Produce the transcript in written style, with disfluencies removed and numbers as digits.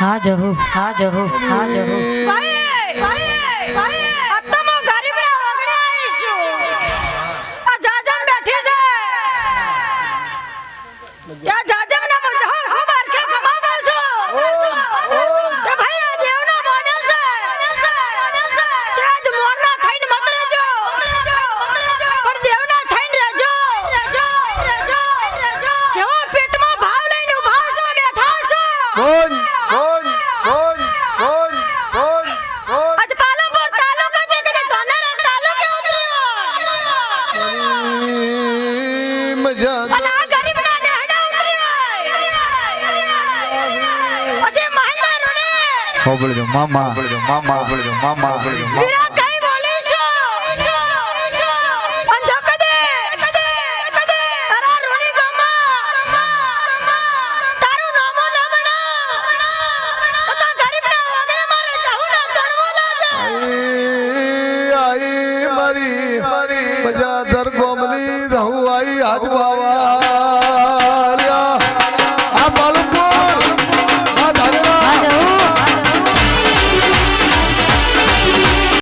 હા જહુ હા જહુ હા જહુ ભાઈ ભાઈ ભાઈ અત્તમો ગરીબડા વગડે આવીશું આ જાજમ બેઠી છે ક્યાં જાજમ ના બધા હું બાર કે ખમા ગઉં છું કે ભાઈ આ દેવનો મોડલ છે તે જ મોરના થઈને મત રહેજો પણ દેવના થઈને રહેજો જેવો પેટમાં ભાવ લઈને ઊભા છો બેઠા છો કોણ કોણ કોણ કોણ કોણ કોણ આજ પાલનપુર તાલુકા છે કે ધોનારા તાલુકે ઉતર્યો મજા અને આ ગરીબના નેહડા ઉતર્યો પછી મહેન્દ્ર રૂડે હોબળજો મામા હોબળજો મામા હોબળજો મામા હોબળજો વીરા કઈ બોલી છો અંજો કદે તારા રૂણી ગામમાં તારું નામો ના બના તો તા ગરીબના વાગણે મારે જહુ ના તણવો લાજા આઈ મારી મારી મજા દર ગોમની રહું આઈ આજવા